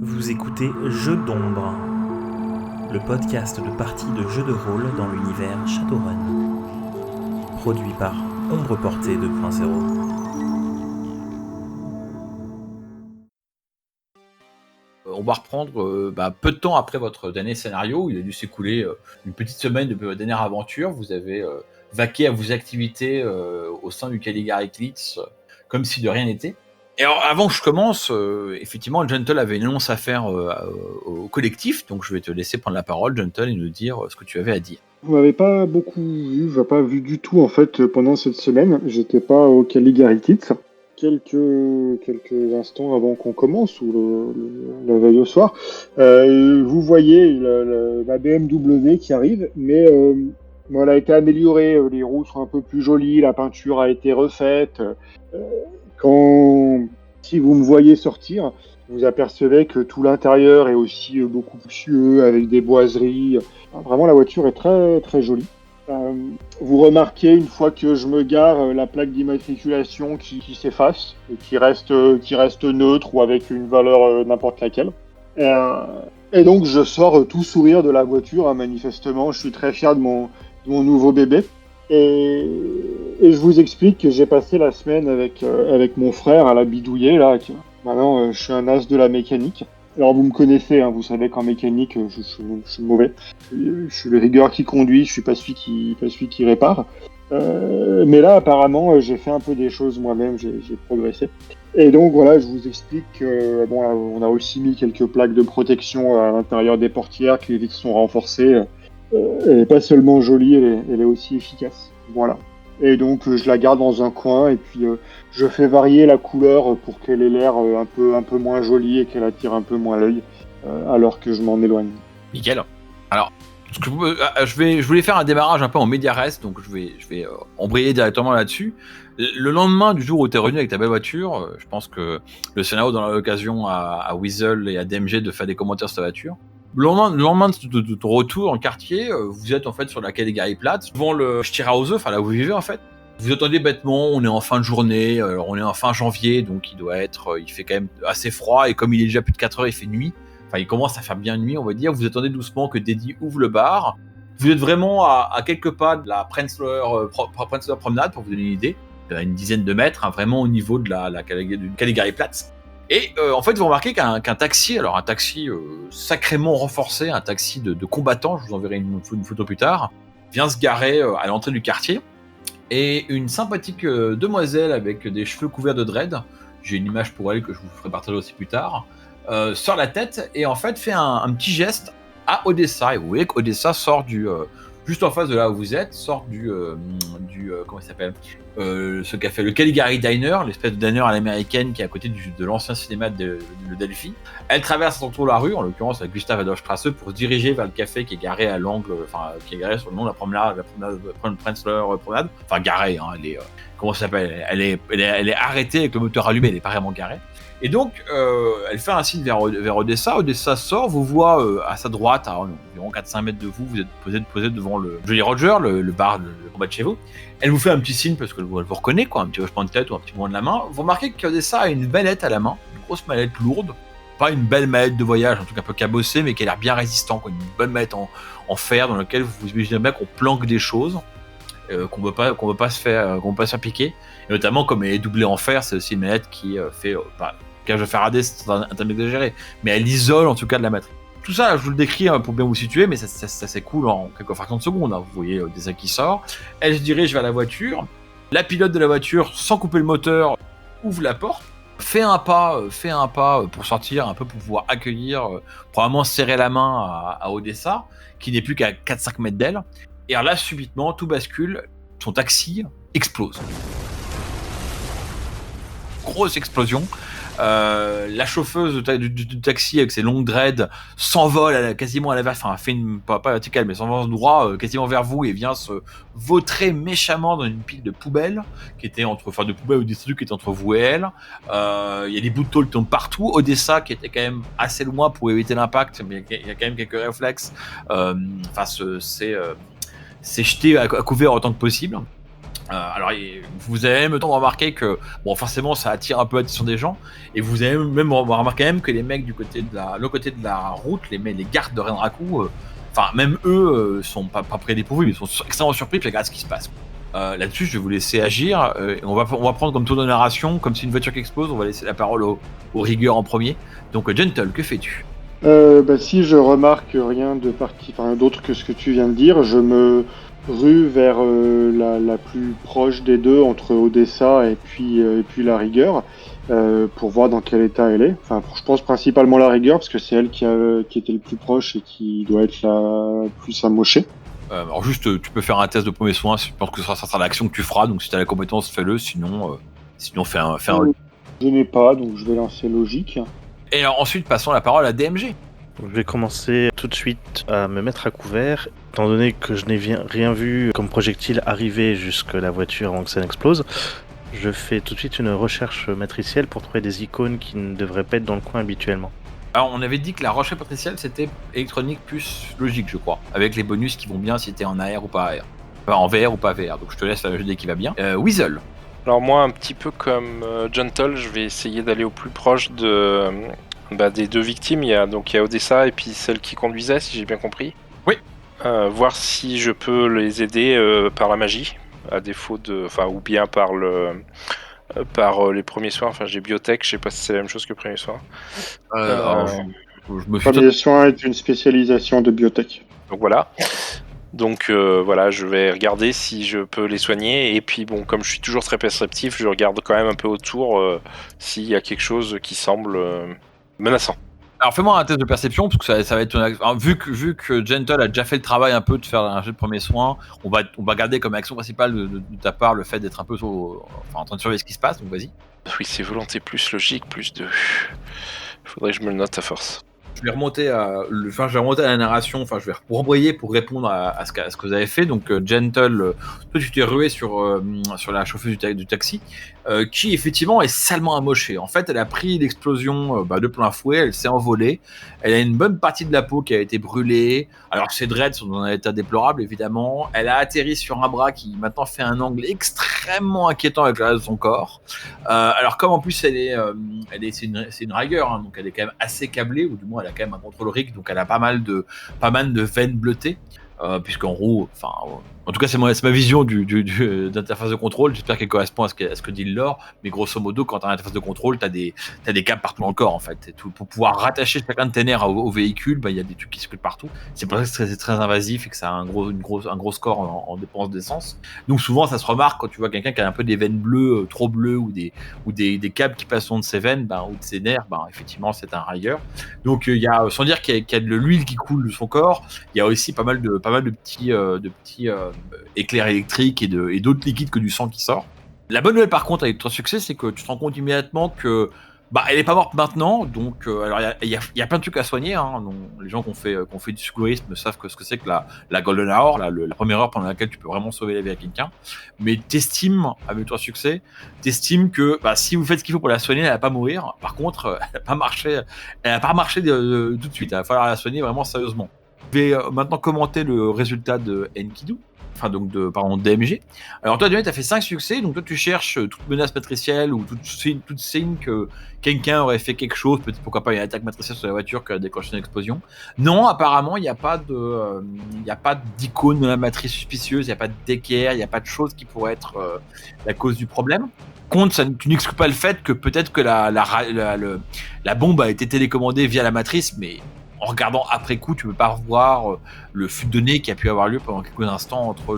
Vous écoutez Jeux d'ombre, le podcast de parties de jeux de rôle dans l'univers Shadowrun, produit par Ombre Portée 2.0. On va reprendre peu de temps après votre dernier scénario. Il a dû s'écouler une petite semaine depuis votre dernière aventure. Vous avez vaqué à vos activités au sein du Caligari Eclipse comme si de rien n'était. Et alors, avant que je commence, effectivement, Gentle avait une annonce à faire au collectif, donc je vais te laisser prendre la parole, Gentle, et nous dire ce que tu avais à dire. Vous m'avez pas beaucoup vu, je n'ai pas vu du tout en fait pendant cette semaine. J'étais pas au Caligari Eclipse. Quelques instants avant qu'on commence, ou la veille au soir, vous voyez la BMW qui arrive, mais elle a été améliorée, les roues sont un peu plus jolies, la peinture a été refaite. Si vous me voyez sortir, vous apercevez que tout l'intérieur est aussi beaucoup plus luxueux, avec des boiseries. Vraiment, la voiture est très, très jolie. Vous remarquez, une fois que je me gare, la plaque d'immatriculation qui s'efface et qui reste neutre ou avec une valeur n'importe laquelle. Et donc, je sors tout sourire de la voiture. Manifestement, je suis très fier de mon nouveau bébé. Et je vous explique que j'ai passé la semaine avec mon frère à la bidouiller, là. Maintenant, je suis un as de la mécanique. Alors, vous me connaissez, hein, vous savez qu'en mécanique, je suis mauvais. Je suis le rigueur qui conduit, je suis pas celui qui répare. Mais là, apparemment, j'ai fait un peu des choses moi-même, j'ai progressé. Et donc, voilà, je vous explique que, on a aussi mis quelques plaques de protection à l'intérieur des portières, que les vitres sont renforcées. Elle est pas seulement jolie, elle est aussi efficace. Voilà. Et donc je la garde dans un coin et puis je fais varier la couleur pour qu'elle ait l'air un peu moins jolie et qu'elle attire un peu moins l'œil alors que je m'en éloigne. Nickel. Alors, je voulais faire un démarrage un peu en média res, donc je vais embrayer directement là-dessus. Le lendemain du jour où tu es revenu avec ta belle voiture, je pense que le scénario donnera l'occasion à Weasel et à DMG de faire des commentaires sur ta voiture. Le lendemain de ton retour en quartier, vous êtes en fait sur la Caligari Platz, devant le Stierhause, enfin là où vous vivez en fait. Vous attendez bêtement, on est en fin de journée, on est en fin janvier, donc il fait quand même assez froid, et comme il est déjà plus de 4 heures, il fait nuit. Enfin, il commence à faire bien nuit, on va dire. Vous attendez doucement que Deddy ouvre le bar. Vous êtes vraiment à quelques pas de la Prenzler Promenade, pour vous donner une idée, à une dizaine de mètres, hein, vraiment au niveau de du Caligari Platz. Et en fait, vous remarquez qu'un taxi, alors un taxi sacrément renforcé, un taxi de combattants, je vous enverrai une photo plus tard, vient se garer à l'entrée du quartier. Et une sympathique demoiselle avec des cheveux couverts de dread, j'ai une image pour elle que je vous ferai partager aussi plus tard, sort la tête et en fait fait un petit geste à Odessa. Et vous voyez qu'Odessa sort juste en face de là où vous êtes, sort comment il s'appelle, ce qu'a fait le Caligari Diner, l'espèce de diner à l'américaine qui est à côté de l'ancien cinéma de Delphi. Elle traverse à son tour la rue, en l'occurrence la Gustav Adolf Strasse, pour se diriger vers le café qui est garé à l'angle, enfin qui est garé sur le nom de la promenade Prenzler Promenade. Enfin garé, hein, elle est comment ça s'appelle, elle est arrêtée avec le moteur allumé, elle est pas vraiment garée. Et donc, elle fait un signe vers Odessa. Odessa sort, vous voit à sa droite, à environ 4-5 mètres de vous, vous êtes posé devant le Jolly Roger, le bar de combat de chez vous. Elle vous fait un petit signe parce qu'elle vous reconnaît, quoi, un petit hochement de tête ou un petit mouvement de la main. Vous remarquez qu'Odessa a une mallette à la main, une grosse mallette lourde, pas une belle mallette de voyage, un truc un peu cabossé, mais qui a l'air bien résistant, quoi, une bonne mallette en fer dans laquelle vous imaginez bien qu'on planque des choses. Qu'on veut pas se faire piquer, et notamment comme elle est doublée en fer, c'est aussi une mallette qui fait cage de Faraday, c'est un terme exagéré, mais elle isole en tout cas de la matrice. Tout ça, je vous le décris pour bien vous situer, mais ça s'écoule en quelques fractions de secondes. Hein. Vous voyez Odessa qui sort, elle se dirige vers la voiture, la pilote de la voiture, sans couper le moteur, ouvre la porte, fait un pas pour sortir, un peu pour pouvoir accueillir, probablement serrer la main à Odessa, qui n'est plus qu'à 4-5 mètres d'elle. Et alors là, subitement, tout bascule, son taxi explose. Grosse explosion. La chauffeuse du taxi avec ses longues dreads s'envole quasiment à l'inverse, enfin fait pas verticale, mais s'envole droit quasiment vers vous et vient se vautrer méchamment dans une pile de poubelles qui était de poubelles ou des trucs qui étaient entre vous et elle. Il y a des bouts de tôle qui tombent partout. Odessa qui était quand même assez loin pour éviter l'impact, mais il y a quand même quelques réflexes. C'est jeté à couvert autant que possible. Alors, vous avez même le temps de remarquer que, bon, forcément, ça attire un peu l'attention des gens, et vous avez même remarqué même que les mecs du côté de l'autre côté de la route, les gardes de Renraku, enfin, même eux, sont pas près dépourvus, mais ils sont extrêmement surpris de regarder ce qui se passe. Là-dessus, je vais vous laisser agir. Et on va prendre comme tour de narration, comme c'est une voiture qui explose, on va laisser la parole au rigueur en premier. Donc, Gentle, que fais-tu? Si je remarque rien de d'autre que ce que tu viens de dire, je me rue vers la plus proche des deux, entre Odessa et puis la rigueur, pour voir dans quel état elle est. Enfin, je pense principalement la rigueur, parce que c'est elle qui était le plus proche et qui doit être la plus amochée. Alors juste, tu peux faire un test de premier soin, je pense que ça sera l'action que tu feras, donc si tu as la compétence, fais-le, sinon fais un... Je n'ai pas, donc je vais lancer logique. Et alors, ensuite, passons la parole à DMG. Je vais commencer tout de suite à me mettre à couvert, étant donné que je n'ai rien vu comme projectile arriver jusque la voiture avant que ça n'explose. Je fais tout de suite une recherche matricielle pour trouver des icônes qui ne devraient pas être dans le coin habituellement. Alors, on avait dit que la recherche matricielle, c'était électronique plus logique, je crois, avec les bonus qui vont bien si t'es en AR ou pas AR. Enfin, en VR ou pas VR, donc je te laisse faire le jeu qui va bien. Weasel. Alors moi, un petit peu comme Gentle, je vais essayer d'aller au plus proche des deux victimes. Il y a Odessa et puis celle qui conduisait, si j'ai bien compris. Oui. Voir si je peux les aider par la magie, à défaut ou bien par les premiers soins. Enfin, j'ai biotech, je sais pas si c'est la même chose que premiers soins. Je me Premier soin est une spécialisation de biotech. Donc voilà. Donc voilà, je vais regarder si je peux les soigner. Et puis bon, comme je suis toujours très perceptif, je regarde quand même un peu autour s'il y a quelque chose qui semble menaçant. Alors fais-moi un test de perception, parce que ça va être vu que Gentle a déjà fait le travail un peu de faire un jeu de premier soin, on va garder comme action principale de ta part le fait d'être un peu en train de surveiller ce qui se passe, donc vas-y. Oui, c'est volonté plus logique, plus de... Faudrait que je me le note à force. Je vais remonter à la narration, je vais rembrayer pour répondre à ce que vous avez fait. Donc Gentle, toi tu t'es rué sur la chauffeuse du taxi, qui effectivement est salement amochée. En fait, elle a pris l'explosion de plein fouet, elle s'est envolée, elle a une bonne partie de la peau qui a été brûlée. Alors ses dreads sont dans un état déplorable évidemment. Elle a atterri sur un bras qui maintenant fait un angle extrêmement inquiétant avec le reste de son corps. Alors comme en plus c'est une rigueur, hein, donc elle est quand même assez câblée, ou du moins elle a quand même un contrôle rig, donc elle a pas mal de veines bleutées, puisqu'en gros, en tout cas c'est ma vision d'interface de contrôle. J'espère qu'elle correspond à ce que dit le lore, mais grosso modo quand t'as une interface de contrôle, t'as des câbles partout dans le corps en fait. Et pour pouvoir rattacher chacun de tes nerfs au véhicule, il y a des trucs qui circulent partout. C'est pour ça que c'est très invasif et que ça a un gros score en dépense d'essence. Donc souvent ça se remarque quand tu vois quelqu'un qui a un peu des veines bleues, trop bleues, ou des câbles qui passent de ses veines, ou de ses nerfs, effectivement c'est un railleur. Donc il y a, sans dire qu'il y a de l'huile qui coule de son corps, il y a aussi pas mal de petits éclairs électriques et d'autres liquides que du sang qui sort. La bonne nouvelle par contre avec ton succès, c'est que tu te rends compte immédiatement que elle est pas morte maintenant, donc alors il y a plein de trucs à soigner, hein. Donc, les gens qui ont fait du secourisme savent ce que c'est que la golden hour, la première heure pendant laquelle tu peux vraiment sauver la vie à quelqu'un. Mais t'estimes, avec ton succès, que si vous faites ce qu'il faut pour la soigner, elle va pas mourir. Par contre, elle a pas marché tout de suite. Il va falloir la soigner vraiment sérieusement. Je vais maintenant commenter le résultat de Enkidu. DMG. Alors toi, tu as fait 5 succès, donc toi tu cherches toute menace matricielle ou toute signe que quelqu'un aurait fait quelque chose, peut-être pourquoi pas une attaque matricielle sur la voiture qui a déclenché une explosion. Non, apparemment, il n'y a pas d'icône de la matrice suspicieuse, il n'y a pas d'équerre, il n'y a pas de chose qui pourrait être la cause du problème. Contre, tu n'exclus pas le fait que peut-être que la bombe a été télécommandée via la matrice, mais en regardant après coup, tu peux pas revoir le flux de données qui a pu avoir lieu pendant quelques instants entre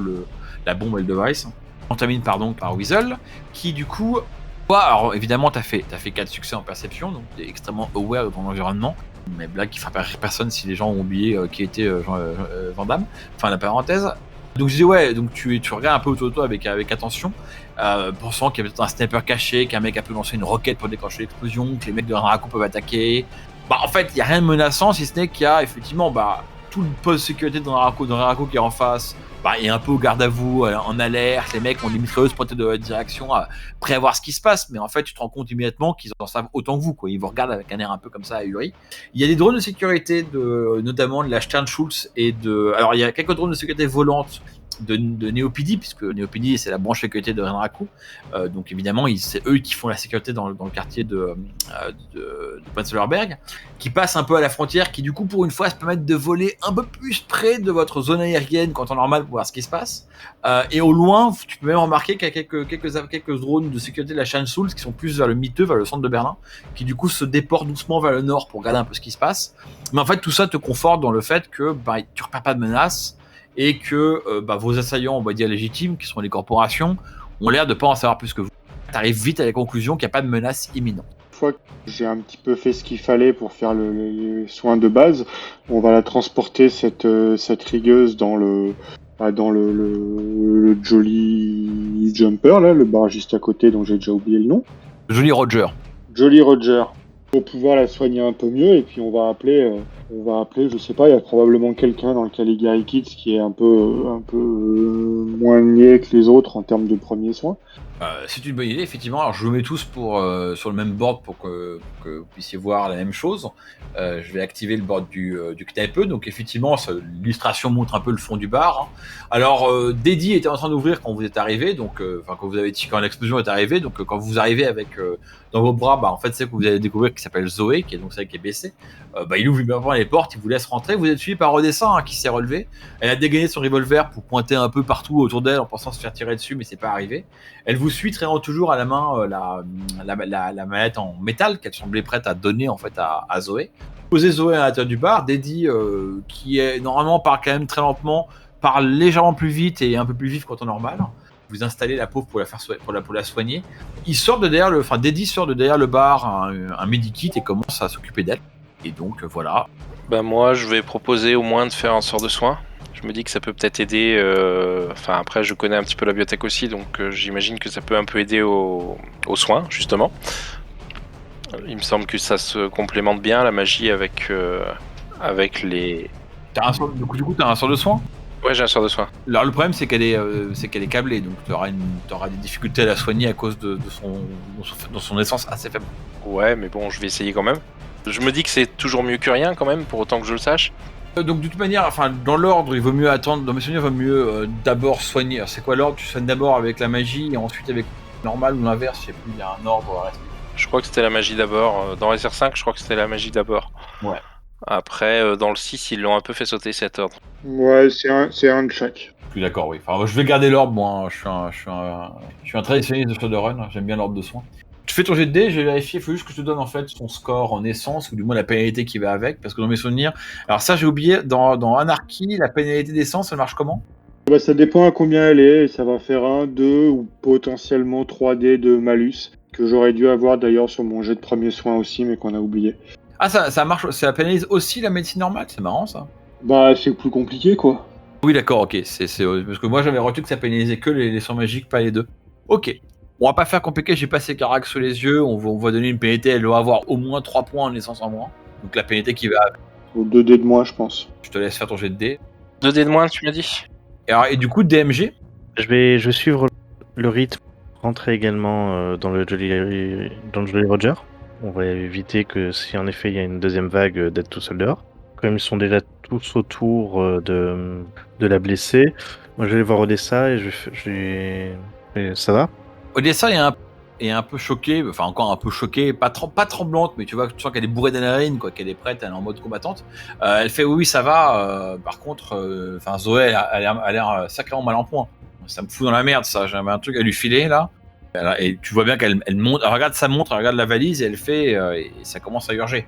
la bombe et le device. On termine par Weasel, qui du coup, alors évidemment, t'as fait 4 succès en perception, donc t'es extrêmement aware de ton environnement. Mais blague qui fera personne si les gens ont oublié qui était Van Damme. Fin de la parenthèse. Donc je dis donc tu regardes un peu autour de toi avec attention, pensant qu'il y a peut-être un sniper caché, qu'un mec a pu lancer une roquette pour déclencher l'explosion, que les mecs de Renraku peuvent attaquer. En fait, il n'y a rien de menaçant, si ce n'est qu'il y a effectivement tout le poste de sécurité de Renraku qui est en face, est un peu au garde à vous, en alerte. Les mecs ont des mitrailleuses pointées de votre direction, prêts à voir ce qui se passe. Mais en fait, tu te rends compte immédiatement qu'ils en savent autant que vous, quoi. Ils vous regardent avec un air un peu comme ça, ahuri. Il y a des drones de sécurité, notamment de la Sternschulz alors il y a quelques drones de sécurité volantes Néopidi, puisque Néopidi c'est la branche sécurité de Renraku. Donc évidemment, c'est eux qui font la sécurité dans le quartier de Prenzlauerberg, qui passent un peu à la frontière, qui du coup pour une fois se permettent de voler un peu plus près de votre zone aérienne qu'en temps normal pour voir ce qui se passe. Et au loin, tu peux même remarquer qu'il y a quelques drones de sécurité de la Schanzulz qui sont plus vers le miteux, vers le centre de Berlin, qui du coup se déportent doucement vers le nord pour regarder un peu ce qui se passe. Mais en fait, tout ça te conforte dans le fait que tu repères pas de menaces et que vos assaillants, on va dire légitimes, qui sont les corporations, ont l'air de pas en savoir plus que vous. Tu arrives vite à la conclusion qu'il n'y a pas de menace imminente. Une fois que j'ai un petit peu fait ce qu'il fallait pour faire le soin de base, on va la transporter cette rigueuse dans le Jolly Jumper, là, le bar juste à côté dont j'ai déjà oublié le nom. Jolly Roger. Jolly Roger. Pour pouvoir la soigner un peu mieux, et puis on va appeler, je sais pas, il y a probablement quelqu'un dans le Caligari Kids qui est un peu moins niais que les autres en termes de premiers soins. C'est une bonne idée, effectivement. Alors, je vous mets tous sur le même board pour que vous puissiez voir la même chose. Je vais activer le board du Kneipe. Donc, effectivement, l'illustration montre un peu le fond du bar. Hein. Alors, Deddy était en train d'ouvrir quand vous êtes arrivé, donc quand l'explosion est arrivée. Donc, quand vous arrivez avec dans vos bras, en fait, c'est que vous allez découvrir qui s'appelle Zoé, qui est donc celle qui est baissée. Il ouvre bien les portes, il vous laisse rentrer. Vous êtes suivi par Odessa, qui s'est relevée. Elle a dégainé son revolver pour pointer un peu partout autour d'elle en pensant se faire tirer dessus, mais c'est pas arrivé. Elle vous suit, traînant toujours à la main la mallette en métal qu'elle semblait prête à donner en fait à Zoé. Posez Zoé à l'intérieur du bar. Deddy, qui est normalement parle quand même très lentement, parle légèrement plus vite et un peu plus vif qu'en temps normal. Vous installez la pauvre pour la soigner. Deddy sort de derrière le bar un medikit et commence à s'occuper d'elle. Et donc voilà. Moi, je vais proposer au moins de faire un sort de soin. Je me dis que ça peut peut-être aider. Après, je connais un petit peu la biotech aussi, donc j'imagine que ça peut un peu aider aux soins, justement. Il me semble que ça se complémente bien, la magie, avec les... Du coup, t'as un sort de soin ? Ouais, j'ai un sort de soin. Alors, le problème, c'est qu'elle est câblée, donc t'auras des difficultés à la soigner à cause de son essence assez faible. Ouais, mais bon, je vais essayer quand même. Je me dis que c'est toujours mieux que rien, quand même, pour autant que je le sache. Donc de toute manière, dans l'ordre, il vaut mieux attendre. Dans mes souvenirs, il vaut mieux d'abord soigner. Alors, c'est quoi l'ordre ? Tu soignes d'abord avec la magie et ensuite avec normal ou l'inverse. Je sais plus. Il y a un ordre à respecter. Je crois que c'était la magie d'abord. Dans SR5, je crois que c'était la magie d'abord. Ouais. Après, dans le 6, ils l'ont un peu fait sauter cet ordre. Ouais, c'est un de chaque. Je suis d'accord, oui. Enfin, je vais garder l'ordre, moi. Je suis un traditionnaliste de Shadowrun. J'aime bien l'ordre de soins. Tu fais ton jet de dés, je vais vérifier, il faut juste que je te donne en fait son score en essence, ou du moins la pénalité qui va avec, parce que dans mes souvenirs... Alors ça j'ai oublié, dans Anarchy, la pénalité d'essence, elle marche comment ? Ça dépend à combien elle est, et ça va faire 1, 2 ou potentiellement 3 dés de malus, que j'aurais dû avoir d'ailleurs sur mon jet de premier soin aussi, mais qu'on a oublié. Ah ça marche, ça pénalise aussi la médecine normale, c'est marrant ça. C'est plus compliqué quoi. Oui d'accord, ok, c'est parce que moi j'avais retenu que ça pénalisait que les soins magiques, pas les deux. Ok. On va pas faire compliqué, j'ai pas ses caracs sous les yeux, on va donner une pénalité, elle doit avoir au moins 3 points en essence en moins. Donc la pénalité qui va... 2 dés de moins je pense. Je te laisse faire ton jet de dés. 2 dés de moins, tu m'as dit ? Et du coup, DMG ? Je vais suivre le rythme, rentrer également dans le Jolly Roger. On va éviter que si en effet il y a une deuxième vague, d'être tout seul dehors. Comme ils sont déjà tous autour de la blessée, moi je vais aller voir Odessa et ça va ? Odessa est un peu choquée, enfin encore un peu choquée, pas tremblante, mais tu sens qu'elle est bourrée d'adrénaline, quoi, qu'elle est prête, elle est en mode combattante. Elle fait oui ça va, par contre, Zoé elle a l'air sacrément mal en point. Ça me fout dans la merde ça, j'avais un truc à lui filer là. Et tu vois bien qu'elle monte, elle regarde sa montre, elle regarde la valise et elle fait, et ça commence à urger.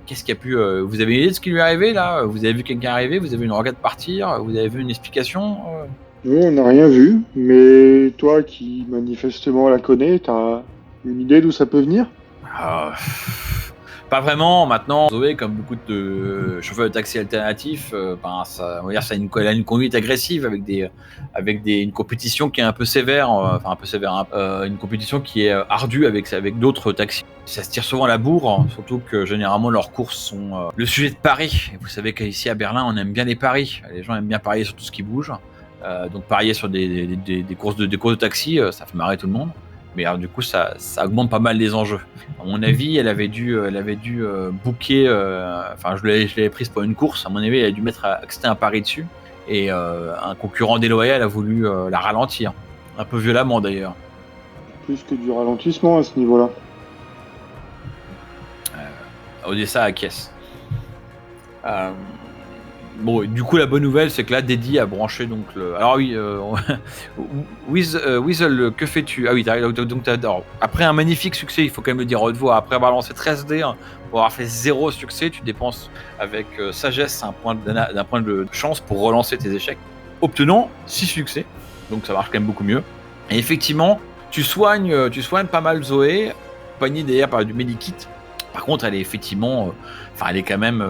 Qu'est-ce qu'il y a pu... vous avez une idée de ce qui lui est arrivé là ? Vous avez vu quelqu'un arriver ? Vous avez une regarde partir ? Vous avez vu une explication ? Nous, on n'a rien vu, mais toi qui manifestement la connais, t'as une idée d'où ça peut venir ? Pas vraiment. Maintenant, Zoé, comme beaucoup de chauffeurs de taxi alternatifs, ça, on va dire, elle a une conduite agressive avec une compétition qui est un peu sévère, une compétition qui est ardue avec d'autres taxis. Ça se tire souvent à la bourre, surtout que généralement leurs courses sont le sujet de paris. Et vous savez qu'ici à Berlin, on aime bien les paris. Les gens aiment bien parier sur tout ce qui bouge. Donc parier sur des courses de taxi, ça fait marrer tout le monde. Mais alors, du coup, ça augmente pas mal les enjeux. À mon avis, elle avait dû booker. Je l'avais prise pour une course. À mon avis, elle a dû accepter un pari dessus. et un concurrent déloyal a voulu la ralentir, un peu violemment d'ailleurs. Plus que du ralentissement à ce niveau-là. Odessa acquiesce. Bon, du coup, la bonne nouvelle, c'est que là, Deddy a branché donc le. Alors oui, Weasel, que fais-tu? Ah oui, alors, après un magnifique succès, il faut quand même le dire à haute voix. Après avoir lancé 13 dés, pour avoir fait 0 succès, tu dépenses avec sagesse d'un point de chance pour relancer tes échecs, obtenant 6 succès. Donc ça marche quand même beaucoup mieux. Et effectivement, tu soignes pas mal Zoé, accompagnée d'ailleurs par du medikit. Par contre, elle est effectivement, elle est quand même,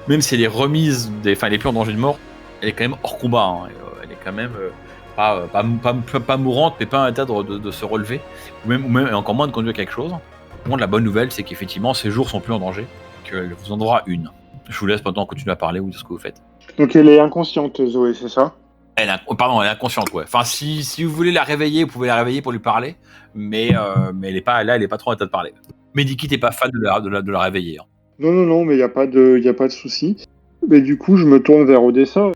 même si elle est remise, elle est plus en danger de mort, elle est quand même hors combat. Hein. Elle est quand même pas mourante, mais pas en état de se relever, ou même encore moins de conduire quelque chose. Par contre, la bonne nouvelle, c'est qu'effectivement, ses jours sont plus en danger, qu'elle vous en donnera une. Je vous laisse maintenant continuer à parler ou de ce que vous faites. Donc elle est inconsciente, Zoé, c'est ça? Elle est inconsciente, ouais. Enfin, si vous voulez la réveiller, vous pouvez la réveiller pour lui parler, mais elle est pas trop en état de parler. Medikit n'est pas fan de la réveiller. Hein. Non, mais il n'y a pas de souci. Mais du coup, je me tourne vers Odessa.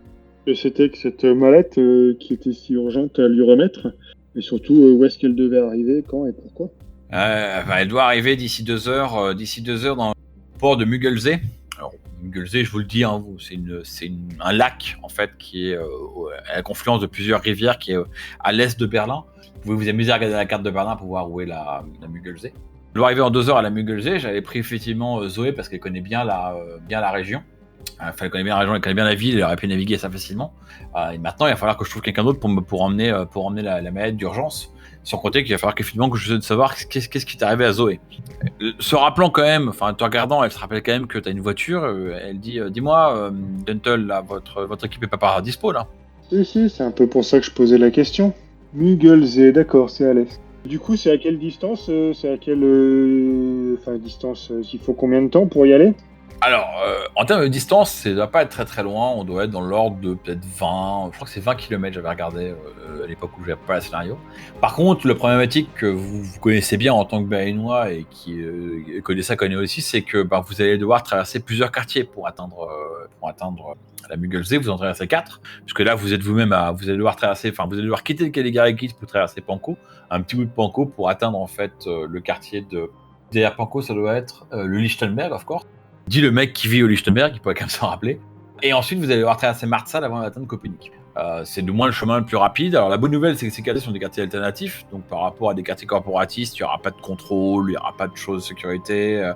Que c'était que cette mallette qui était si urgente à lui remettre? Et surtout, où est-ce qu'elle devait arriver, quand et pourquoi? Elle doit arriver d'ici 2 heures, dans le port de Müggelsee. Alors, Müggelsee, je vous le dis, hein, c'est un lac en fait qui est à la confluence de plusieurs rivières, qui est à l'est de Berlin. Vous pouvez vous amuser à regarder la carte de Berlin pour voir où est la Müggelsee. Elle doit arriver en 2 heures à la Müggelsee. J'avais pris effectivement Zoé parce qu'elle connaît bien la région. Elle connaît bien la région, elle connaît bien la ville, elle aurait pu naviguer ça facilement. Et maintenant, il va falloir que je trouve quelqu'un d'autre pour emmener la mallette d'urgence. Sans compter qu'il va falloir qu'effectivement que je essaie de savoir qu'est-ce qui t'est arrivé à Zoé. Se rappelant quand même, te regardant, elle se rappelle quand même que t'as une voiture. Elle dit, dis-moi, Gentle, là, votre équipe est pas par dispo là. Si, c'est un peu pour ça que je posais la question. Müggelsee, d'accord, c'est à l'est. Du coup, c'est à quelle distance? C'est à quelle distance? Il faut combien de temps pour y aller? Alors, en termes de distance, ça ne doit pas être très très loin. On doit être dans l'ordre de peut-être 20. Je crois que c'est 20 km, j'avais regardé à l'époque où j'avais pas le scénario. Par contre, la problématique que vous connaissez bien en tant que Berlinois et qui connaît aussi, c'est que vous allez devoir traverser plusieurs quartiers pour atteindre la Müggelsee. Vous en traversez 4, puisque là, vous êtes vous-même vous allez devoir quitter le Caligari pour traverser Pankow, un petit bout de Pankow pour atteindre en fait le quartier de. Derrière Pankow, ça doit être le Lichtenberg, of course. Dit le mec qui vit au Lichtenberg, il pourrait quand même s'en rappeler. Et ensuite, vous allez devoir traverser Marzahn avant d'atteindre Copenhague. C'est de moins le chemin le plus rapide. Alors la bonne nouvelle, c'est que ces quartiers sont des quartiers alternatifs. Donc par rapport à des quartiers corporatistes, il n'y aura pas de contrôle, il n'y aura pas de choses de sécurité,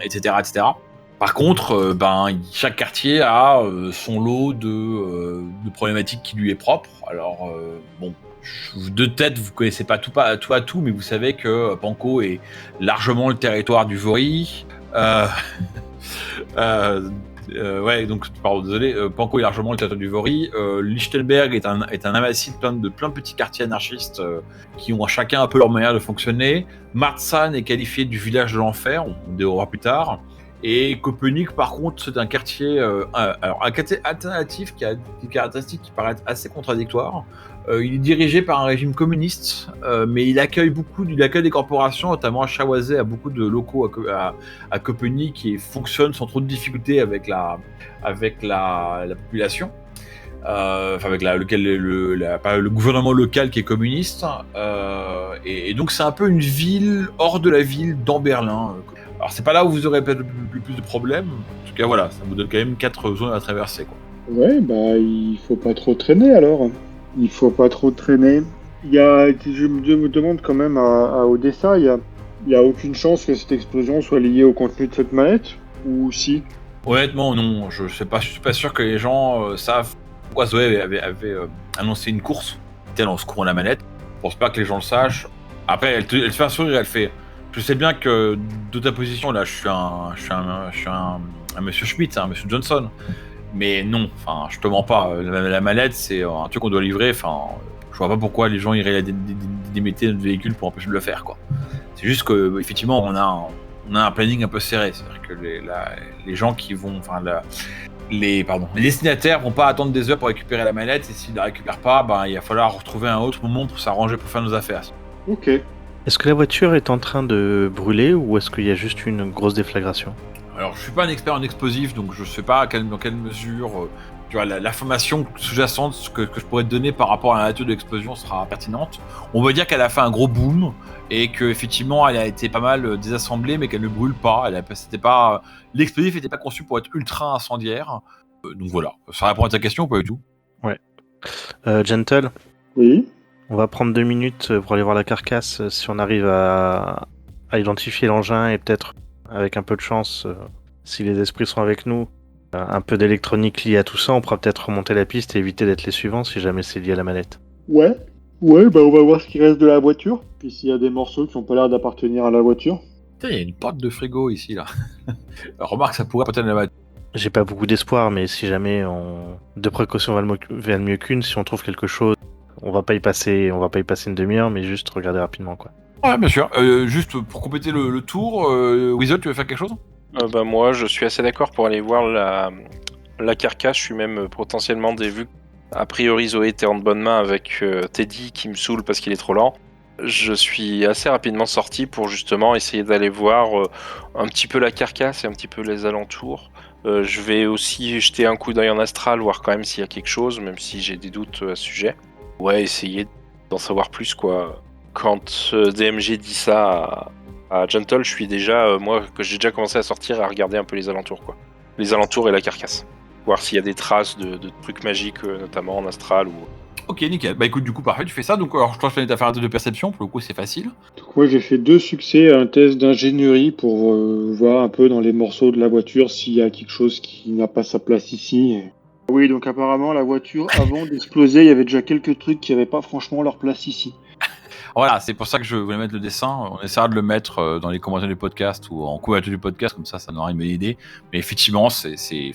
etc., etc. Par contre, chaque quartier a son lot de problématiques qui lui est propre. Alors de tête, vous connaissez pas tout à tout, mais vous savez que Pankow est largement le territoire du Vori. Donc pardon, désolé. Pankow est largement le territoire du Vori. Lichtenberg est un amassis de plein de petits quartiers anarchistes qui ont chacun un peu leur manière de fonctionner. Marzahn est qualifié du village de l'enfer, on dérouvrira plus tard. Et Copenhague, par contre, c'est un quartier, un quartier alternatif qui a des caractéristiques qui paraissent assez contradictoires. Il est dirigé par un régime communiste, mais il accueille des corporations, notamment à Schawazé, a beaucoup de locaux à Copenhague qui fonctionnent sans trop de difficultés avec la population. Avec le gouvernement local qui est communiste. Et donc c'est un peu une ville hors de la ville dans Berlin. Alors c'est pas là où vous aurez peut-être le plus de problèmes. En tout cas voilà, ça vous donne quand même 4 zones à traverser, quoi. Ouais, il faut pas trop traîner alors. Il faut pas trop traîner. Je me demande quand même à Odessa, il y a aucune chance que cette explosion soit liée au contenu de cette mallette, ou si? Honnêtement non, je suis pas sûr que les gens savent pourquoi Zoé avait annoncé une course telle en secourant la manette. Je pense pas que les gens le sachent. Après elle te fait un sourire, elle fait. Je sais bien que de ta position là, je suis un monsieur Schmidt, un monsieur Johnson. Mais non, je te mens pas. La mallette, c'est un truc qu'on doit livrer. Je vois pas pourquoi les gens iraient démettre notre véhicule pour empêcher de le faire, quoi. C'est juste que effectivement, on a un planning un peu serré. C'est-à-dire que les gens qui vont, les destinataires vont pas attendre des heures pour récupérer la mallette. Et s'ils la récupèrent pas, il va falloir retrouver un autre moment pour s'arranger pour faire nos affaires. Ok. Est-ce que la voiture est en train de brûler ou est-ce qu'il y a juste une grosse déflagration? Alors, je suis pas un expert en explosifs, donc je sais pas dans quelle mesure tu vois, l'information sous-jacente que je pourrais te donner par rapport à la nature de l'explosion sera pertinente. On va dire qu'elle a fait un gros boom et qu'effectivement elle a été pas mal désassemblée, mais qu'elle ne brûle pas. L'explosif n'était pas conçu pour être ultra incendiaire. Donc voilà, ça répond à ta question ou pas du tout? Gentle, Oui. on va prendre 2 minutes pour aller voir la carcasse. Si on arrive à identifier l'engin et peut-être, avec un peu de chance, si les esprits sont avec nous, un peu d'électronique liée à tout ça, on pourra peut-être remonter la piste et éviter d'être les suivants si jamais c'est lié à la mallette. Ouais. Ouais, bah on va voir ce qui reste de la voiture. Puis s'il y a des morceaux qui ont pas l'air d'appartenir à la voiture. Putain, il y a une porte de frigo ici là. Remarque, ça pourrait peut-être la J'ai pas beaucoup d'espoir, mais si jamais deux précautions valent mieux qu'une, si on trouve quelque chose, on va pas y passer une demi-heure, mais juste regarder rapidement, quoi. Ouais, bien sûr. Juste pour compléter le tour, Weasel, tu veux faire quelque chose? Moi, je suis assez d'accord pour aller voir la carcasse. Je suis même potentiellement vu a priori Zoé était en de bonnes mains avec Teddy qui me saoule parce qu'il est trop lent. Je suis assez rapidement sorti pour justement essayer d'aller voir un petit peu la carcasse et un petit peu les alentours. Je vais aussi jeter un coup d'œil en astral, voir quand même s'il y a quelque chose, même si j'ai des doutes à ce sujet. Ouais, essayer d'en savoir plus, quoi. Quand DMG dit ça à Gentle, je suis déjà, moi, que j'ai déjà commencé à sortir et à regarder un peu les alentours, quoi. Les alentours et la carcasse. Voir s'il y a des traces de trucs magiques, notamment en astral ou... Ok, nickel. Bah écoute, du coup, parfait, tu fais ça. Donc, alors, je t'invite à faire un test de perception. Pour le coup, c'est facile. Donc moi j'ai fait 2 succès à un test d'ingénierie pour voir un peu dans les morceaux de la voiture s'il y a quelque chose qui n'a pas sa place ici. Oui, donc apparemment la voiture, avant d'exploser, il y avait déjà quelques trucs qui n'avaient pas franchement leur place ici. Voilà, c'est pour ça que je voulais mettre le dessin. On essaiera de le mettre dans les commentaires du podcast ou en couverture du podcast, comme ça nous aura une bonne idée. Mais effectivement,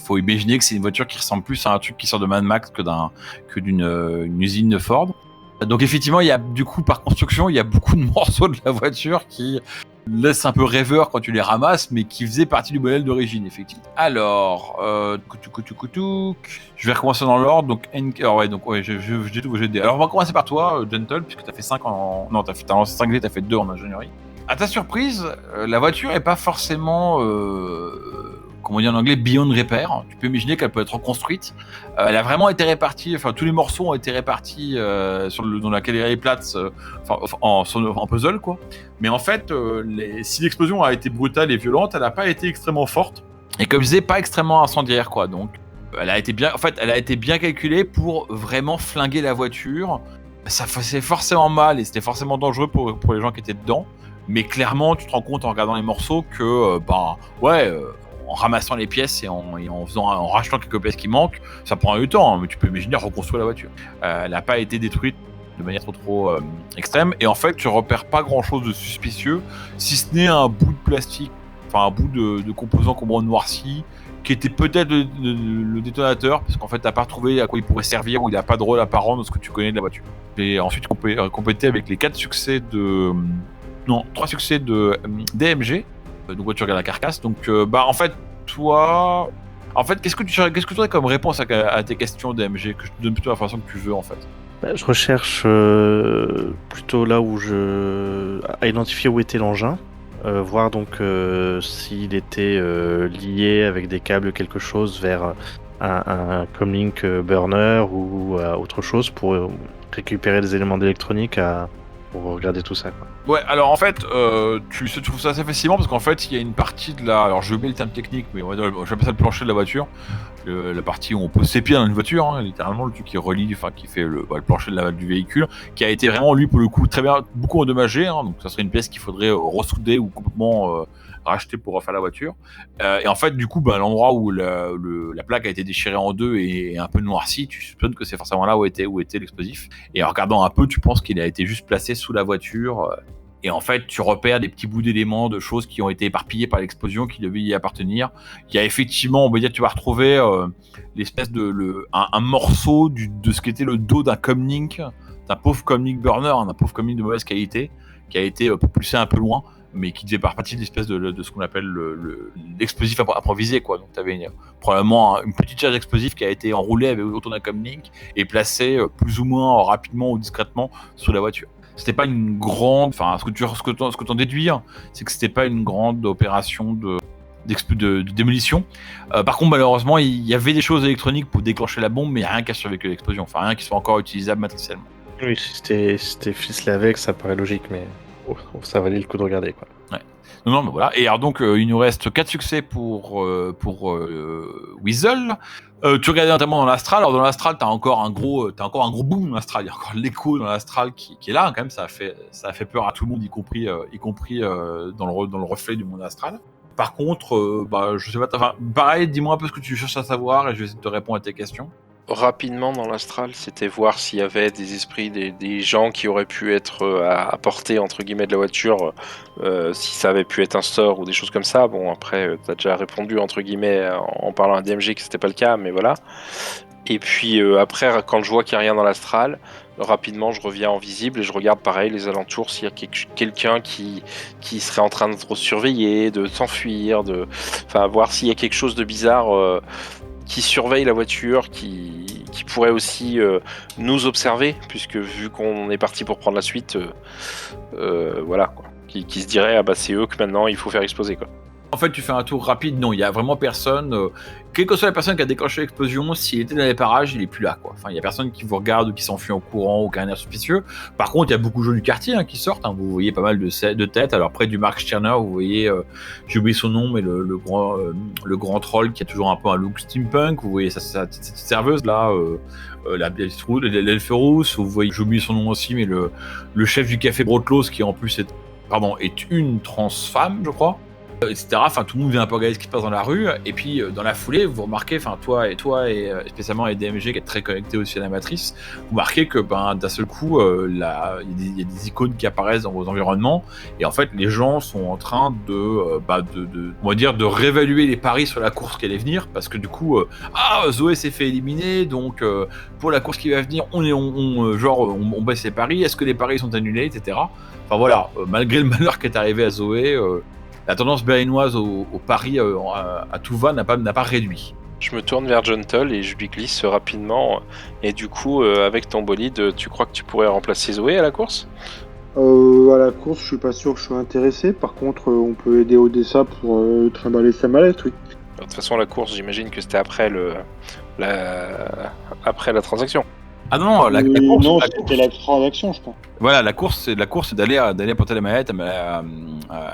faut imaginer que c'est une voiture qui ressemble plus à un truc qui sort de Mad Max que d'une usine de Ford. Donc effectivement, il y a du coup par construction, il y a beaucoup de morceaux de la voiture qui laissent un peu rêveur quand tu les ramasses, mais qui faisaient partie du modèle d'origine, effectivement. Alors, je vais recommencer dans l'ordre. Donc, j'ai tout GD. Alors, on va commencer par toi, Gentle, puisque tu as fait 5 en... Non, t'as lancé 5 dés, tu as fait 2 en ingénierie. À ta surprise, la voiture est pas forcément... comment on dit en anglais, beyond repair. Tu peux imaginer qu'elle peut être reconstruite. Elle a vraiment été répartie, enfin tous les morceaux ont été répartis dans la galerie plate, en puzzle, quoi. Mais en fait, si l'explosion a été brutale et violente, elle n'a pas été extrêmement forte. Et comme je disais, pas extrêmement incendiaire, quoi. Donc, elle a été bien calculée pour vraiment flinguer la voiture. Ça faisait forcément mal et c'était forcément dangereux pour les gens qui étaient dedans. Mais clairement, tu te rends compte en regardant les morceaux que, en ramassant les pièces et en rachetant quelques pièces qui manquent, ça prend du temps, hein, mais tu peux imaginer reconstruire la voiture. Elle n'a pas été détruite de manière trop extrême, et en fait tu repères pas grand chose de suspicieux, si ce n'est un bout de plastique, enfin un bout de composant complètement noirci, qui était peut-être le détonateur, parce qu'en fait t'as pas retrouvé à quoi il pourrait servir, ou il n'a pas de rôle apparent dans ce que tu connais de la voiture. Et ensuite compléter avec les 3 succès de DMG. Donc tu regardes la carcasse. Donc en fait toi, qu'est-ce que tu aurais comme réponse à tes questions DMG, que je te donne plutôt la façon que tu veux en fait? Je recherche plutôt là où à identifier où était l'engin, voir donc s'il était lié avec des câbles quelque chose vers un comlink burner ou autre chose pour récupérer des éléments d'électronique pour regarder tout ça, quoi. Ouais, alors en fait, tu trouves ça assez facilement parce qu'en fait, il y a une partie de la... Alors, je mets le terme technique, mais j'appelle ça le plancher de la voiture. La partie où on pose ses pieds dans une voiture, hein, littéralement, le truc qui relie, enfin, qui fait le plancher du véhicule, qui a été vraiment, lui, pour le coup, très bien, beaucoup endommagé. Hein, donc, ça serait une pièce qu'il faudrait ressouder ou complètement racheter pour refaire la voiture. Et en fait, du coup, l'endroit où la plaque a été déchirée en deux et un peu noircie, tu soupçonnes que c'est forcément là où était l'explosif. Et en regardant un peu, tu penses qu'il a été juste placé sous la voiture. Et en fait, tu repères des petits bouts d'éléments, de choses qui ont été éparpillées par l'explosion, qui devaient y appartenir. Il y a effectivement, on va dire, tu vas retrouver l'espèce un morceau de ce qu'était le dos d'un comlink, d'un pauvre comlink burner, d'un pauvre comlink de mauvaise qualité, qui a été poussé un peu loin, mais qui faisait partie de l'espèce de ce qu'on appelle l'explosif improvisé, quoi. Donc, tu avais probablement une petite charge d'explosif qui a été enroulée autour d'un comlink et placée plus ou moins rapidement ou discrètement sous la voiture. C'était pas une grande... Enfin, ce que t'en déduis, c'est que c'était pas une grande opération de démolition. Par contre, malheureusement, il y avait des choses électroniques pour déclencher la bombe, mais il n'y a rien qui a survécu à l'explosion. Enfin, rien qui soit encore utilisable matriciellement. Oui, si c'était ficelé avec, ça paraît logique, mais ça valait le coup de regarder, quoi. Non, mais voilà. Et alors donc, il nous reste 4 succès pour Weasel. Tu regardais notamment dans l'astral. Alors dans l'astral, t'as encore un gros boom dans l'astral. Il y a encore l'écho dans l'astral qui est là. Quand même, ça a fait peur à tout le monde, y compris dans le reflet du monde astral. Par contre, je sais pas. Enfin, pareil, dis-moi un peu ce que tu cherches à savoir et je vais essayer de te répondre à tes questions. Rapidement dans l'astral, c'était voir s'il y avait des esprits, des gens qui auraient pu être à portée entre guillemets de la voiture, si ça avait pu être un store ou des choses comme ça. Bon, après, t'as déjà répondu entre guillemets en parlant à DMG que c'était pas le cas, mais voilà. Et puis après, quand je vois qu'il n'y a rien dans l'astral, rapidement je reviens en visible et je regarde pareil les alentours s'il y a quelqu'un qui serait en train de surveiller, de s'enfuir, enfin voir s'il y a quelque chose de bizarre. Qui surveille la voiture, qui pourrait aussi nous observer, puisque vu qu'on est parti pour prendre la suite, voilà, quoi. Qui se dirait, ah bah c'est eux que maintenant il faut faire exploser, quoi. En fait, tu fais un tour rapide, non, il y a vraiment personne. Quelle que soit la personne qui a déclenché l'explosion, s'il était dans les parages, il est plus là, quoi. Enfin, il y a personne qui vous regarde ou qui s'enfuit en courant ou qui a un air suspicieux. Par contre, il y a beaucoup de gens du quartier qui sortent. Vous voyez pas mal de têtes. Alors près du Mark Stirner, vous voyez, j'ai oublié son nom, mais le grand troll qui a toujours un peu un look steampunk. Vous voyez cette serveuse là, l'elfe rousse. Vous voyez, j'ai oublié son nom aussi, mais le chef du café Brotlos qui en plus est une trans femme, je crois. Etc. Enfin, tout le monde vient un peu regarder ce qui se passe dans la rue. Et puis, dans la foulée, vous remarquez, enfin, toi et spécialement les DMG qui est très connecté aussi à la matrice, vous remarquez que, d'un seul coup, il y a des icônes qui apparaissent dans vos environnements. Et en fait, les gens sont en train on va dire, de réévaluer les paris sur la course qui allait venir. Parce que du coup, Zoé s'est fait éliminer. Donc, pour la course qui va venir, on baisse les paris. Est-ce que les paris sont annulés, etc. Enfin, voilà. Malgré le malheur qui est arrivé à Zoé, la tendance berlinoise au pari à tout va n'a pas réduit. Je me tourne vers Gentle et je lui glisse rapidement. Et du coup, avec ton bolide, tu crois que tu pourrais remplacer Zoé à la course ? À la course, je suis pas sûr que je sois intéressé. Par contre, on peut aider Odessa pour trimballer sa mallette, oui. De toute façon, la course, j'imagine que c'était après la transaction. Ah non, la course. Non, c'était la transaction, je pense. Voilà, la course, c'est d'aller porter la mallette à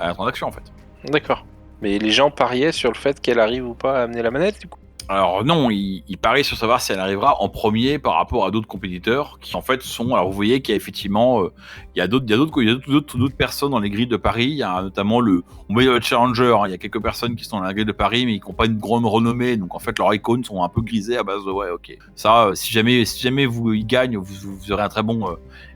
la transaction, en fait. D'accord. Mais les gens pariaient sur le fait qu'elle arrive ou pas à amener la manette, du coup ? Alors non, ils parient sur savoir si elle arrivera en premier par rapport à d'autres compétiteurs qui en fait sont. Alors vous voyez qu'il y a effectivement, il y a d'autres personnes dans les grilles de Paris. Il y a notamment le Challenger. Il y a quelques personnes qui sont dans la grille de Paris mais qui n'ont pas une grande renommée. Donc en fait leurs icônes sont un peu grisées à base de ouais ok. Ça, si jamais vous y gagnent, vous aurez un très bon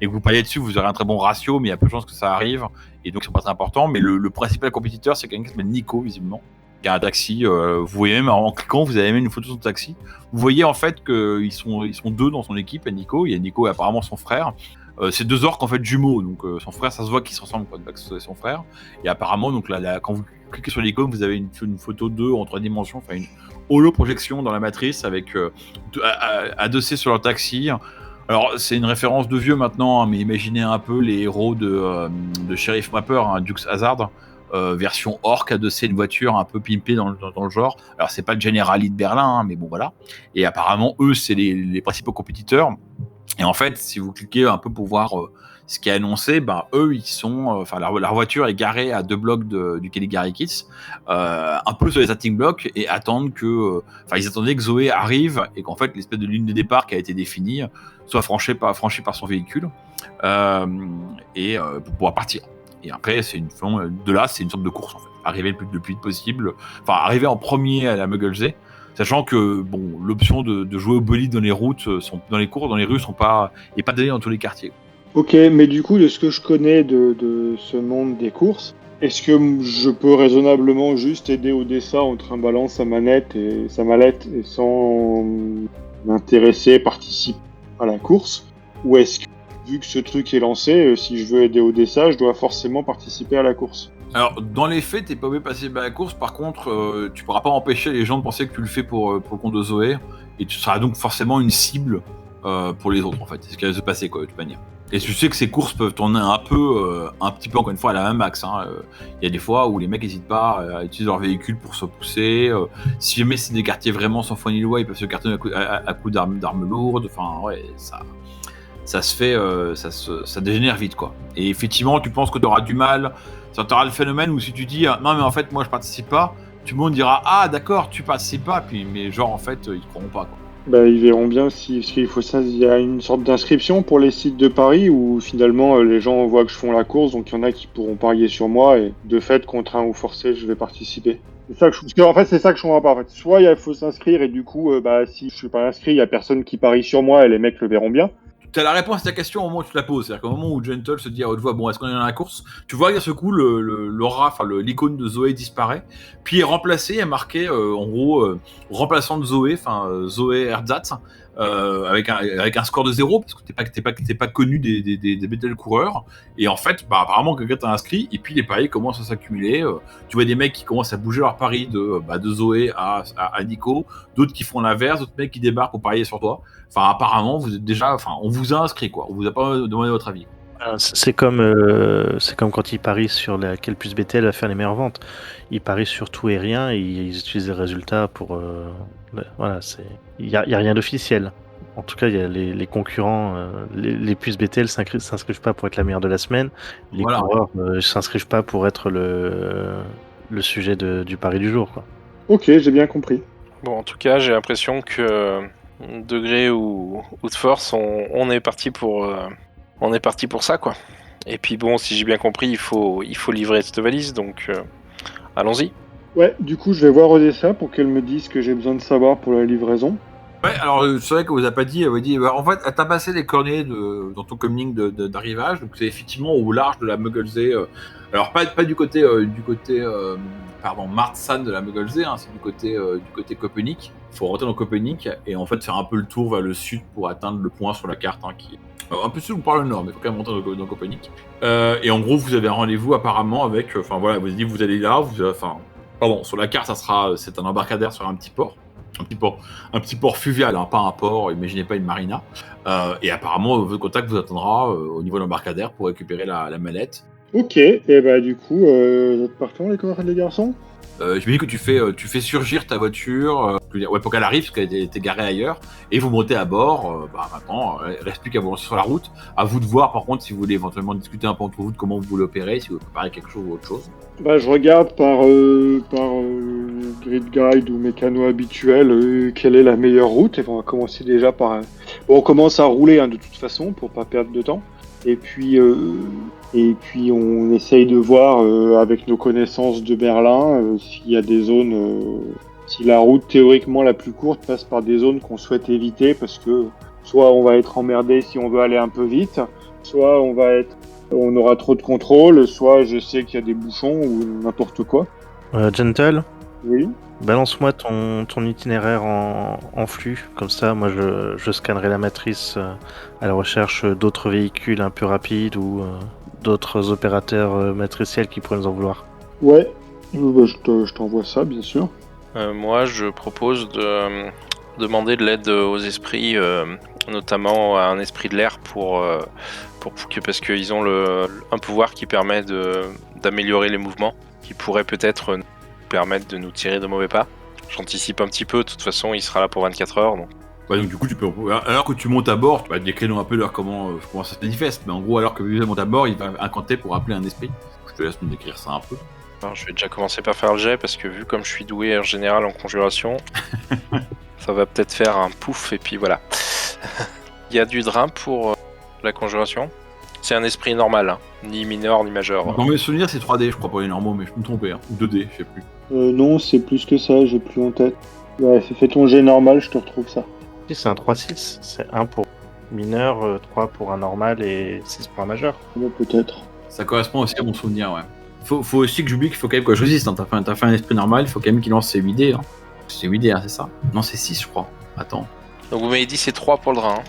et que vous pariez dessus, vous aurez un très bon ratio. Mais il y a peu de chances que ça arrive et donc c'est pas très important. Mais le principal compétiteur c'est quelqu'un qui s'appelle Nico visiblement. Il y a un taxi, vous voyez même en cliquant, vous avez même une photo de son taxi. Vous voyez en fait qu'ils sont deux dans son équipe, et Nico. Il y a Nico et apparemment son frère. C'est deux orques en fait jumeaux, donc son frère, ça se voit qu'ils se ressemblent, quoi, que c'est son frère. Et apparemment, donc là, quand vous cliquez sur l'icône, vous avez une photo d'eux en 3 dimensions, enfin une holo-projection dans la matrice avec adossé sur leur taxi. Alors c'est une référence de vieux maintenant, mais imaginez un peu les héros de Sheriff Mapper, Dukes Hazzard. Version orc adossée une voiture un peu pimpée dans le genre. Alors c'est pas le Generali de Berlin, mais bon voilà. Et apparemment eux c'est les principaux compétiteurs. Et en fait si vous cliquez un peu pour voir ce qui est annoncé, eux ils sont, leur voiture est garée à 2 blocs du Caligari Kids, un peu sur les starting blocks et attendent que, ils attendaient que Zoé arrive et qu'en fait l'espèce de ligne de départ qui a été définie soit franchie par son véhicule pour pouvoir partir. Et après, c'est une sorte de course en fait. Arriver le plus vite possible. Enfin, arriver en premier à la Mugglesey, sachant que l'option de jouer au bolide dans les routes, dans les rues, n'est pas donnée dans tous les quartiers. Ok, mais du coup, de ce que je connais de ce monde des courses, est-ce que je peux raisonnablement juste aider Odessa en trimballant sa mallette et sans m'intéresser, participer à la course ? Ou est-ce que vu que ce truc est lancé, si je veux aider Odessa, je dois forcément participer à la course. Alors, dans les faits, t'es pas obligé de participer à la course. Par contre, tu pourras pas empêcher les gens de penser que tu le fais pour le compte de Zoé. Et tu seras donc forcément une cible pour les autres, en fait. C'est ce qui va se passer, quoi, de toute manière. Et tu sais que ces courses peuvent tourner un petit peu encore une fois à la même axe. Il y a des fois où les mecs n'hésitent pas à utiliser leur véhicule pour se pousser. Si jamais c'est des quartiers vraiment sans foi ni loi, ils peuvent se cartonner à coups d'armes lourdes. Enfin, ouais, ça se fait, ça dégénère vite, quoi. Et effectivement, tu penses que tu auras du mal. Ça t'aura le phénomène où si tu dis non mais en fait moi je participe pas, tout le monde dira ah d'accord tu participes pas, puis mais genre en fait ils te croiront pas, quoi. Bah, ils verront bien si parce qu'il faut ça. Il y a une sorte d'inscription pour les sites de paris où finalement les gens voient que je fais la course, donc il y en a qui pourront parier sur moi et de fait, contraint ou forcé, je vais participer. C'est ça que parce que, en fait, c'est ça que je comprends pas. En fait, soit il faut s'inscrire et du coup, si je suis pas inscrit, il y a personne qui parie sur moi et les mecs le verront bien. Tu as la réponse à ta question au moment où tu te la poses. C'est-à-dire qu'au moment où Gentle se dit à haute voix, bon, est-ce qu'on est dans la course, tu vois qu'à ce coup, l'icône de Zoé disparaît, puis est remplacé, est marqué, en gros, remplaçant de Zoé, Zoé Erzatz, avec un score de 0, parce que t'es pas connu des Bethel coureurs. Et en fait, apparemment, quelqu'un t'a inscrit, et puis les paris commencent à s'accumuler. Tu vois des mecs qui commencent à bouger leurs paris de Zoé à Nico, d'autres qui font l'inverse, d'autres mecs qui débarquent pour parier sur toi. Enfin, apparemment, vous êtes déjà, on vous a inscrit, quoi. On vous a pas demandé votre avis. C'est comme quand ils parient sur laquelle puce BTL va faire les meilleures ventes. Ils parient sur tout et rien et ils utilisent les résultats pour. Voilà, il y a rien d'officiel. En tout cas, il y a les concurrents, les puces BTL s'inscrivent pas pour être la meilleure de la semaine. Les coureurs s'inscrivent pas pour être le sujet du pari du jour, quoi. Ok, j'ai bien compris. Bon, en tout cas, j'ai l'impression que degré ou de force, on est parti pour ça, quoi. Et puis bon, si j'ai bien compris, il faut livrer cette valise, donc allons-y. Ouais, du coup, je vais voir Odessa pour qu'elle me dise ce que j'ai besoin de savoir pour la livraison. Ouais, alors c'est vrai qu'on vous a pas dit, elle vous dit, en fait, elle t'a passé les coordonnées dans ton communique d'arrivage, donc c'est effectivement au large de la Mugglesey. Alors pas du côté Martsan de la Mugglesey, c'est du côté Copernic. Il faut rentrer dans Copernic et en fait faire un peu le tour vers le sud pour atteindre le point sur la carte qui est un peu sud ou par le nord, mais il faut quand même rentrer dans Copernic. Et en gros, vous avez un rendez-vous apparemment avec, vous avez dit vous allez là, sur la carte, c'est un embarcadère sur un petit port. Un petit port fluvial, pas un port, imaginez pas une marina. Et apparemment, votre contact vous attendra au niveau de l'embarcadère pour récupérer la mallette. Ok, et du coup, vous êtes partants les garçons ? Je me dis que tu fais surgir ta voiture pour qu'elle arrive, parce qu'elle était garée ailleurs, et vous montez à bord. Maintenant, il ne reste plus qu'à vous lancer sur la route. À vous de voir, par contre, si vous voulez éventuellement discuter un peu entre vous de comment vous voulez opérer, si vous préparez quelque chose ou autre chose. Je regarde par Grid Guide ou mes canaux habituels quelle est la meilleure route. Et on va commencer déjà par... on commence à rouler de toute façon pour pas perdre de temps. Et puis on essaye de voir avec nos connaissances de Berlin s'il y a des zones... si la route théoriquement la plus courte passe par des zones qu'on souhaite éviter, parce que soit on va être emmerdé si on veut aller un peu vite, soit on aura trop de contrôle, soit je sais qu'il y a des bouchons ou n'importe quoi. Gentle, Oui. balance-moi ton itinéraire en flux, comme ça moi je scannerai la matrice à la recherche d'autres véhicules un peu rapides ou d'autres opérateurs matriciels qui pourraient nous en vouloir. Ouais, je t'envoie ça bien sûr. Moi je propose de demander de l'aide aux esprits, notamment à un esprit de l'air parce qu'ils ont un pouvoir qui permet d'améliorer les mouvements, qui pourrait peut-être nous permettre de nous tirer de mauvais pas. J'anticipe un petit peu, de toute façon il sera là pour 24 heures. Donc du coup, tu peux, alors que tu montes à bord, tu vas décrire un peu comment ça se manifeste, mais en gros, alors que tu montes à bord, il va incanter pour appeler un esprit. Je te laisse nous décrire ça un peu. Alors, je vais déjà commencer par faire le jet, parce que vu comme je suis doué en général en conjuration, ça va peut-être faire un pouf, et puis voilà. Il y a du drain pour la conjuration. C'est un esprit normal, ni mineur ni majeur. Dans mes souvenirs, c'est 3D, je crois, pour les normaux, mais je me trompais, ou 2D, je sais plus. Non, c'est plus que ça, j'ai plus en tête. Ouais, fais ton jet normal, je te retrouve ça. Si, c'est un 3-6, c'est 1 pour mineur, 3 pour un normal et 6 pour un majeur. Ouais, peut-être. Ça correspond aussi à mon souvenir, ouais. Faut aussi que j'oublie qu'il faut quand même que je choisisse. T'as fait un esprit normal, il faut quand même qu'il lance ses 8D. C'est 8D, c'est ça ? Non, c'est 6, je crois. Attends. Donc vous m'avez dit c'est 3 pour le drain.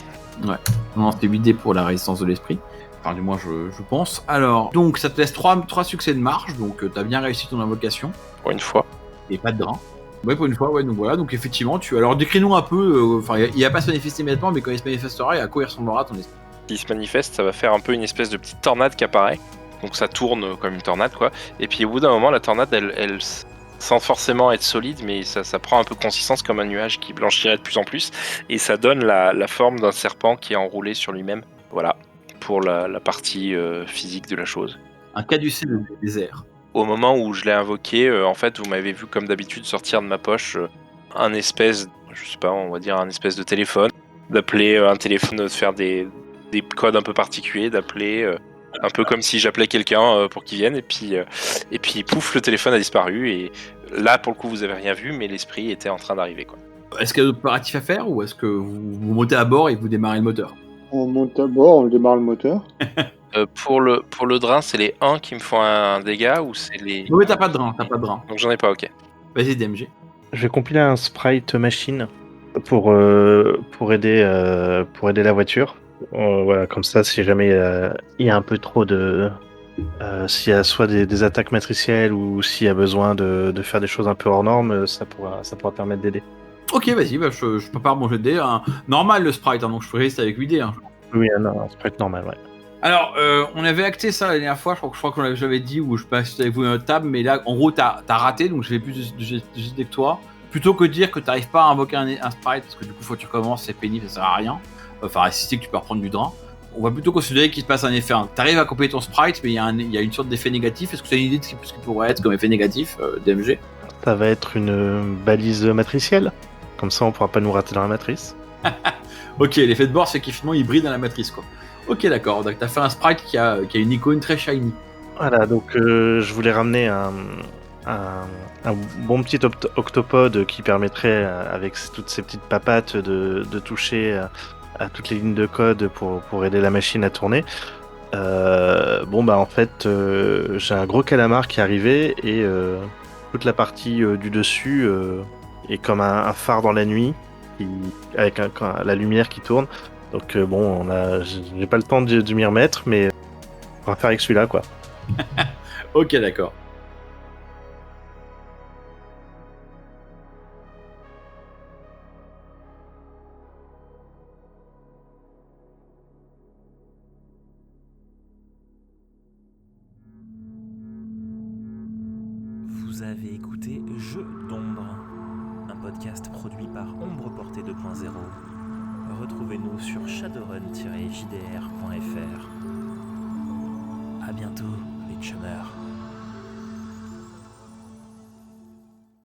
Ouais. Non, c'est 8D pour la résistance de l'esprit. Enfin, du moins, je pense. Alors, donc, ça te laisse 3 succès de marge, donc t'as bien réussi ton invocation. Pour une fois. Et pas de drain. Ouais, pour une fois, ouais, donc voilà. Donc, effectivement, alors décris-nous un peu. Il va pas se manifester immédiatement, mais quand il se manifestera, à quoi il ressemblera ton esprit ? qui se manifeste, ça va faire un peu une espèce de petite tornade qui apparaît. Donc ça tourne comme une tornade, quoi. Et puis au bout d'un moment, la tornade, elle sans forcément être solide, mais ça prend un peu consistance comme un nuage qui blanchirait de plus en plus. Et ça donne la forme d'un serpent qui est enroulé sur lui-même. Voilà, pour la partie physique de la chose. Un caducée de désert. Au moment où je l'ai invoqué, en fait, vous m'avez vu comme d'habitude sortir de ma poche un espèce, je sais pas, on va dire un espèce de téléphone, d'appeler un téléphone, de faire des codes un peu particuliers, d'appeler un peu comme si j'appelais quelqu'un pour qu'il vienne, et puis pouf, le téléphone a disparu, et là, pour le coup, vous avez rien vu, mais l'esprit était en train d'arriver, quoi. Est-ce qu'il y a d'autres opératifs à faire ou est-ce que vous montez à bord et vous démarrez le moteur? On monte à bord, on démarre le moteur. Pour le drain, c'est les 1 qui me font un dégât, ou c'est les... Non mais t'as pas de drain, Donc j'en ai pas, ok. Vas-y DMG. Je vais compiler un sprite machine pour aider la voiture. Voilà, comme ça, si jamais il y a un peu trop de... s'il y a soit des attaques matricielles ou s'il y a besoin de faire des choses un peu hors normes, ça pourra permettre d'aider. Ok, vas-y, bah, je prépare mon jeu de dés. Normal le sprite, hein, donc je ferai rester avec 8 dés. Hein. Oui, un sprite normal, ouais. Alors, on avait acté ça la dernière fois, je crois que j'avais dit, ou je passais avec vous dans notre table, mais là, en gros, t'as raté, donc je fais plus de dés que toi. Plutôt que de dire que t'arrives pas à invoquer un sprite, parce que du coup, faut que tu recommences, c'est pénible, ça sert à rien. Enfin, si c'est que tu peux reprendre du drain. On va plutôt considérer qu'il se passe un effet. T'arrives à compléter ton sprite, mais il y a une sorte d'effet négatif. Est-ce que tu as une idée de ce qui pourrait être comme effet négatif, DMG? Ça va être une balise matricielle. Comme ça, on pourra pas nous rater dans la matrice. Ok, l'effet de bord, c'est qu'effectivement, il brille dans la matrice, quoi. Ok, d'accord. Donc, t'as fait un sprite qui a une icône très shiny. Voilà, donc je voulais ramener un bon petit octopode qui permettrait, avec toutes ces petites papates, de toucher à toutes les lignes de code pour aider la machine à tourner. En fait, j'ai un gros calamar qui est arrivé et toute la partie du dessus est comme un phare dans la nuit avec la lumière qui tourne. Donc j'ai pas le temps de m'y remettre, mais on va faire avec celui-là, quoi. Ok, d'accord. Vous avez écouté Jeux d'ombre, un podcast produit par Ombre Portée 2.0. Retrouvez-nous sur shadowrun-jdr.fr. À bientôt, les chumeurs.